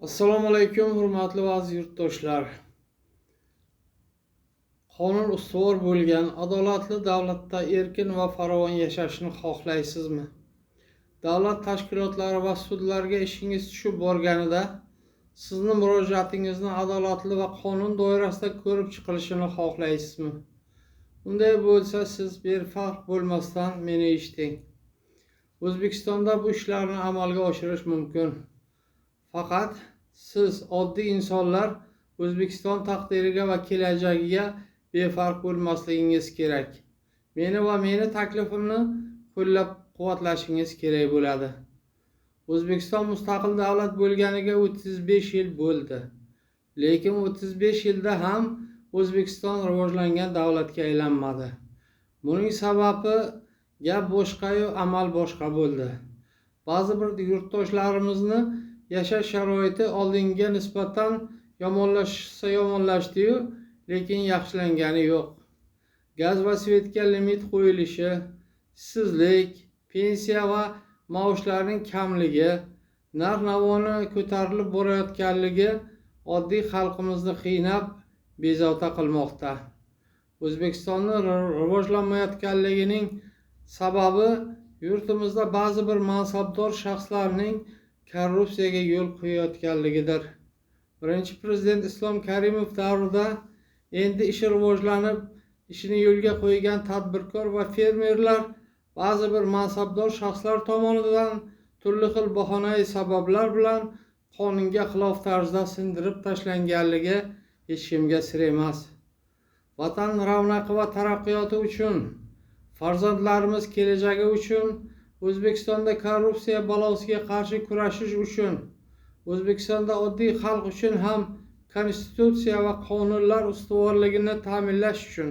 Assalomu alaykum, hurmatli aziz yurtdoshlar. Qonun ustuvor bo'lgan adolatli davlatda erkin va farovon yashashni xohlaysizmi? Davlat tashkilotlari va sudlarga ishingiz tushib borganida sizni murojaatingizni adolatli va qonun doirasida ko'rib chiqilishini xohlaysizmi? Unday bo'lsa, siz befarq bo'lmasdan meni eshiting. O'zbekistonda bu ishlarni amalga oshirish mumkin. Faqat siz oddiy insonlar O'zbekiston taqdiriga va kelajagiga befarq bo'lmasligingiz kerak. Meni va meni taklifimni qo'llab-quvvatlashingiz kerak bo'ladi. O'zbekiston mustaqil davlat bo'lganiga 35 yil bo'ldi. Lekin 35 yilda ham O'zbekiston rivojlangan davlatga aylanmadi. Buning sababi gap boshqa-yu amal boshqa bo'ldi. Ba'zi bir yurtdoshlarimizni yashash sharoiti oldingiga nisbatan yomonlashsa yomonlashdi-yu, lekin yaxshilangani yo'q. Gaz va svetga limit qo'yilishi, ishsizlik, pensiya va maoshlarning kamligi, narx-navoni ko'tarilib borayotganligi oddiy xalqimizni qiynab, bezovta qilmoqda. O'zbekistonning rivojlanmayotganligining sababi yurtimizda ba'zi bir mansabdor shaxslarning korrupsiyaga yo'l qo'yayotganligidir. Birinchi prezident Islom Karimov davrida endi ishi rivojlanib, ishini yo'lga qo'ygan tadbirkor va fermerlar ba'zi bir mansabdor shaxslar tomonidan turli xil bahonai sabablar bilan qonunga xilof tarzda sindirib tashlanganligi hech kimga sir emas. Vatan ravnaqi va taraqqiyoti uchun, farzandlarimiz kelajagi uchun, O'zbekistonda korrupsiya balosiga qarshi kurashish uchun, O'zbekistonda oddiy xalq uchun ham konstitutsiya va qonunlar ustuvorligini ta'minlash uchun,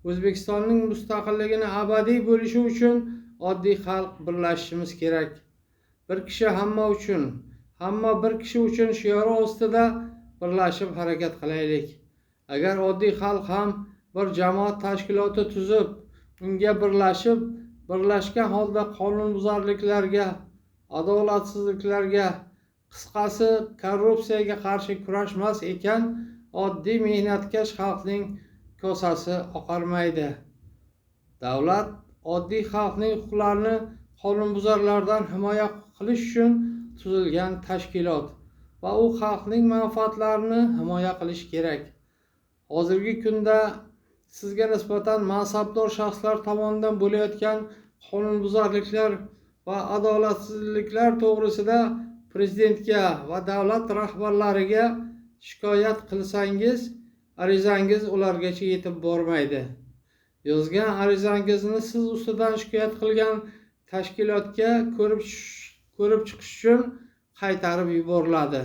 O'zbekistonning mustaqilligini abadiy bo'lishi uchun oddiy xalq birlashishimiz kerak. Bir kishi hamma uchun, hamma bir kishi uchun shiori ostida birlashib harakat qilaylik. Agar oddiy xalq ham bir jamoat tashkiloti tuzib, unga birlashgan holda qonunbuzarliklarga, adolatsizliklarga, qisqasi korrupsiyaga qarshi kurashmas ekan, oddiy mehnatkash xalqning kosasi oqarmaydi. Davlat oddiy xalqning huquqlarini qonunbuzarlardan himoya qilish uchun tuzilgan tashkilot va u xalqning manfaatlarini himoya qilish kerak. Hozirgi kunda sizga nisbatan mansabdor shaxslar tomonidan bo'layotgan qonunbuzarliklar va adolatsizliklar to'g'risida prezidentga va davlat rahbarlariga shikoyat qilsangiz, arizangiz ulargacha yetib bormaydi. Yozgan arizangizni siz ustidan shikoyat qilgan tashkilotga ko'rib chiqish uchun qaytarib yuboriladi.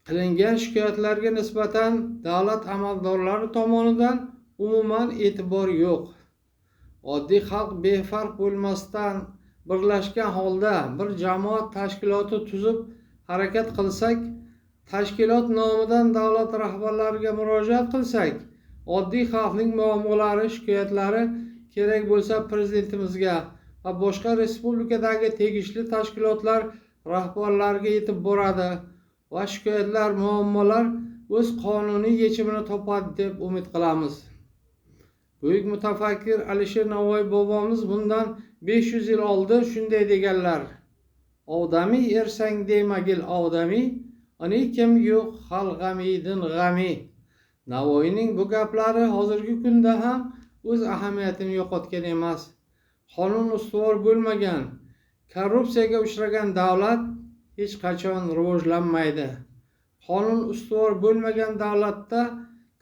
Qilingan shikoyatlarga nisbatan davlat amaldorlari tomonidan umuman e'tibor yo'q. Oddiy xalq befarq bo'lmasdan birlashgan holda bir jamoat tashkiloti tuzib harakat qilsak, tashkilot nomidan davlat rahbarlariga murojaat qilsak, oddiy xalqning muammolari, shikoyatlari kerak bo'lsa prezidentimizga va boshqa respublikadagi tegishli tashkilotlar rahbarlariga yetib boradi va shikoyatlar, muammolar o'z qonuniy yechimini topadi deb umid qilamiz. Buyuk mutafakkir Alisher Navoiy bobomiz bundan 500 yil oldin shunday deganlar: "Odamiy ersang demagil odamiy, ani kim yo'q xalq g'amidin g'ami." Navoiyning bu gaplari hozirgi kunda ham o'z ahamiyatini yo'qotgan emas. Qonun ustuvor bo'lmagan, korrupsiyaga uchragan davlat hech qachon rivojlanmaydi. Qonun ustuvor bo'lmagan davlatda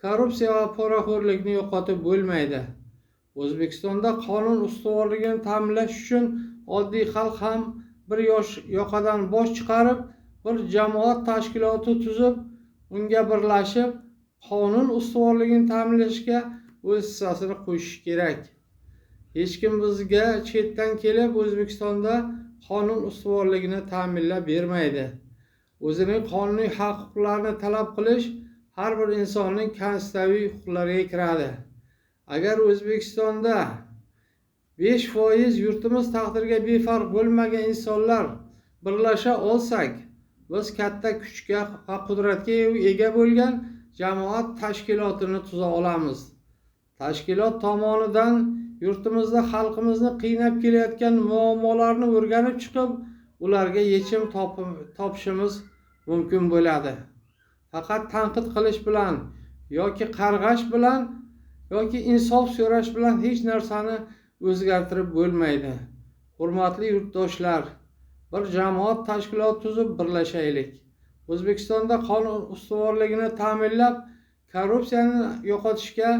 korrupsiya va poraxo'rlikni yo'qotib bo'lmaydi. O'zbekistonda qonun ustuvorligini ta'minlash uchun oddiy xalq ham bir yoqadan bosh chiqarib, bir jamoat tashkiloti tuzib, unga birlashib, qonun ustuvorligini ta'minlashga o'z hissasini qo'shishi kerak. Hech kim bizga chetdan kelib O'zbekistonda qonun ustuvorligini ta'minlab bermaydi. O'zining qonuniy haq-huquqlarini talab qilish har bir insonning konstitutsiyaviy huquqlariga kiradi. Agar O'zbekistonda 5% yurtimiz taqdiriga befarq bo'lmagan insonlar birlasha olsak, biz katta kuchga va qudratga ega bo'lgan jamoat tashkilotini tuza olamiz. Tashkilot tomonidan yurtimizda xalqimizni qiynab kelayotgan muammolarni o'rganib chiqib, ularga yechim topishimiz mumkin bo'ladi. Faqat tanqid qilish bilan yoki qarg'ash bilan yoki insof so'rash bilan hech narsani o'zgartirib bo'lmaydi. Hurmatli yurtdoshlar, bir jamoat tashkiloti tuzib birlashaylik. O'zbekistonda qonun ustuvorligini ta'minlab, korrupsiyani yo'qotishga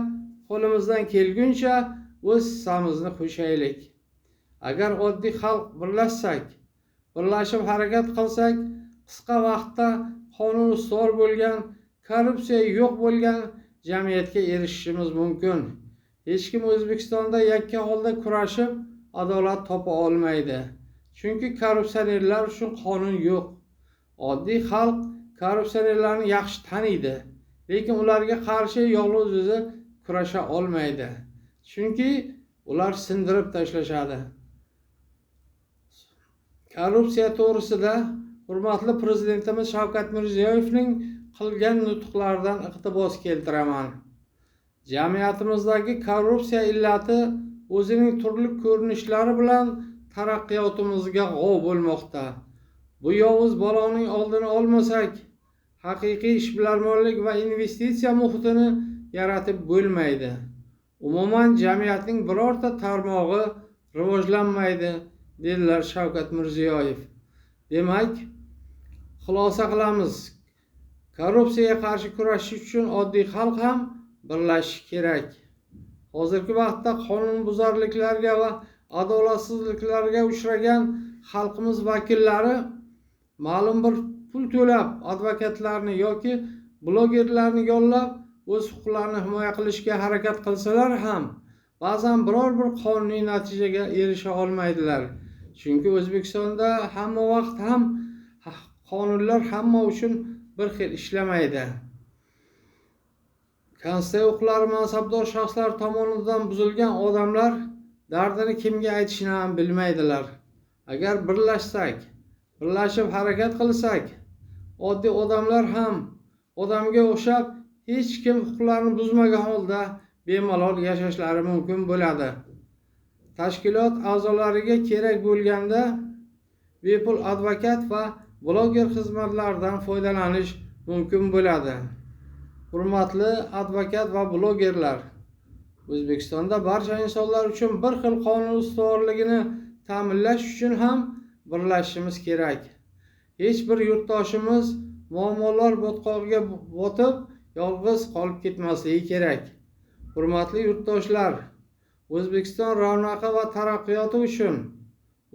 qo'limizdan kelguncha o'z hissamizni qo'shaylik. Agar oddiy xalq birlashsak, birlashib harakat qilsak, qisqa vaqtda qonun ustuvor bo'lgan, korrupsiya yo'q bo'lgan jamiyatga erishishimiz mumkin. Hech kim O'zbekistonda yakka holda kurashib adolat topa olmaydi. Chunki korrupsionerlar uchun qonun yo'q. Oddiy xalq korrupsionerlarni yaxshi taniydi, lekin ularga qarshi yolg'iz o'zi kurasha olmaydi. Chunki ular sindirib tashlashadi. Korrupsiya to'g'risida hurmatli prezidentimiz Shavkat Mirziyoyevning qilgan nutqlaridan iqtibos keltiraman. Jamiyatimizdagi korrupsiya illati o'zining turli ko'rinishlari bilan taraqqiyotimizga g'ov bo'lmoqda. Bu yovuz baloning oldini olmasak, haqiqiy ishbilarmonlik va investitsiya muhitini yaratib bo'lmaydi. Umuman jamiyatning birorta tarmog'i rivojlanmaydi, dedilar Shavkat Mirziyoyev. Demak, xulosa qilamiz. Korrupsiyaga qarshi kurashish uchun oddiy xalq ham birlashishi kerak. Hozirgi vaqtda qonunbuzarliklarga va adolatsizliklarga uchragan xalqimiz vakillari ma'lum bir pul to'lab advokatlarni yoki blogerlarni yollab o'z huquqlarini himoya qilishga harakat qilsalar ham ba'zan biror bir qonuniy natijaga erisha olmaydilar. Chunki O'zbekistonda hamma vaqt ham qonunlar hamma uchun bir xil ishlamaydi. Konstitutsiya huquqlari mansabdor shaxslar tomonidan buzilgan odamlar dardini kimga aytishni ham bilmaydilar. Agar birlashsak, birlashib harakat qilsak, oddiy odamlar ham odamga o'xshab hech kim huquqlarini buzmagan holda bemalol yashashlari mumkin bo'ladi. Tashkilot a'zolariga kerak bo'lganda bepul advokat va bloger xizmatlaridan foydalanish mumkin bo'ladi. Hurmatli advokat va blogerlar, O'zbekistonda barcha insonlar uchun bir xil qonun ustuvorligini ta'minlash uchun ham birlashishimiz kerak. Hech bir yurtdoshimiz muammolar botqog'iga botib yolg'iz qolib ketmasligi kerak. Hurmatli yurtdoshlar, O'zbekiston ravnaqi va taraqqiyoti uchun,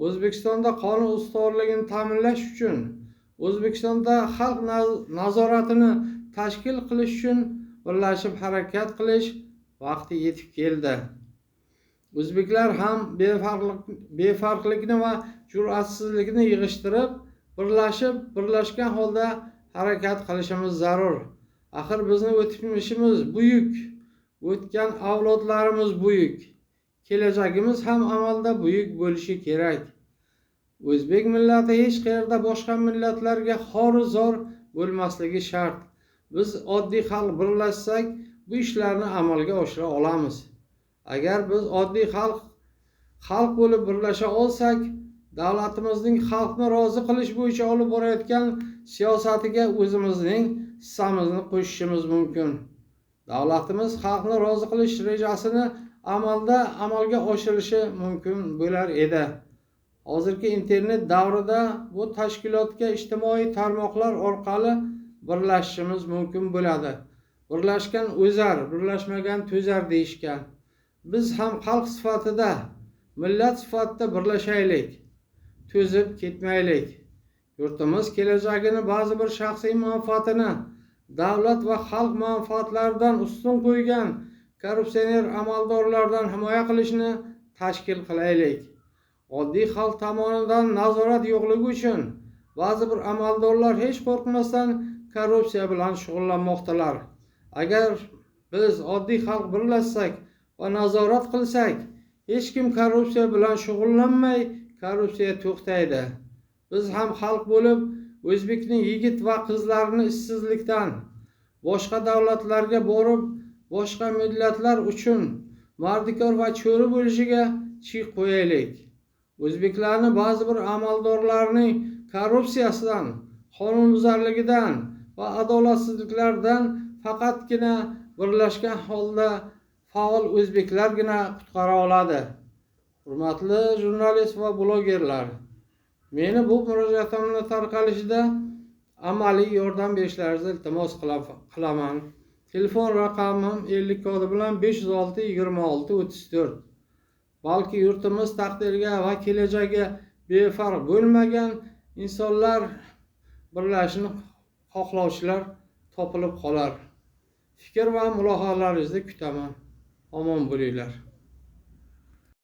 O'zbekistonda qonun ustuvorligini ta'minlash uchun, O'zbekistonda xalq nazoratini tashkil qilish uchun birlashib harakat qilish vaqti yetib keldi. O'zbeklar ham befarqlikni va jur'atsizlikni yig'ishtirib, birlashgan holda harakat qilishimiz zarur. Axir bizni o'tmishimiz buyuk, o'tgan avlodlarimiz buyuk. Kelajagimiz ham amalda buyuk bo'lishi kerak. O'zbek millati hech qayerda boshqa millatlarga xor-zor bo'lmasligi shart. Biz oddiy xalq birlashsak, bu ishlarni amalga oshira olamiz. Agar biz oddiy xalq bo'lib birlasha olsak, davlatimizning xalqni rozi qilish bo'yicha olib borayotgan siyosatiga o'zimizning hissamizni qo'shishimiz mumkin. Davlatimiz xalqni rozi qilish rejasini amalga oshirishi mumkin bo'lar edi. Hozirgi internet davrida bu tashkilotga ijtimoiy tarmoqlar orqali birlashishimiz mumkin bo'ladi. Birlashgan o'zar, birlashmagan to'zar deyishgan. Biz ham xalq sifatida, millat sifatida birlashaylik. To'zib ketmaylik. Yurtimiz kelajagini ba'zi bir shaxsiy manfaatini davlat va xalq manfaatlaridan ustun qo'ygan korrupsioner amaldorlardan himoya qilishni tashkil qilaylik. Oddiy xalq tomonidan nazorat yo'qligi uchun ba'zi bir amaldorlar hech qo'rqmasdan korrupsiya bilan shug'ullanmoqdalar. Agar biz oddiy xalq birlashsak va nazorat qilsak, hech kim korrupsiya bilan shug'ullanmay, korrupsiya to'xtaydi. Biz ham xalq bo'lib o'zbekning yigit va qizlarini ishsizlikdan boshqa davlatlarga borib, boshqa millatlar uchun mardikor va cho'ri bo'lishiga chek qo'yaylik. O'zbeklarni ba'zi bir amaldorlarning korrupsiyasidan, qonunbuzarligidan va adolatsizliklardan faqatgina birlashgan holda faol o'zbeklargina qutqara oladi. Hurmatli jurnalist va blogerlar, meni bu murojaatimni tarqalishida amaliy yordam berishlaringizni iltimos qilaman. Telefon raqamim 50 kodi bilan 506 26 34. Balki yurtimiz taqdiriga va kelajagi befarq bo'lmagan insonlar, birlashishni xohlovchilar topilib qolar. Fikr va mulohazalaringizni kutaman. Omon bo'linglar.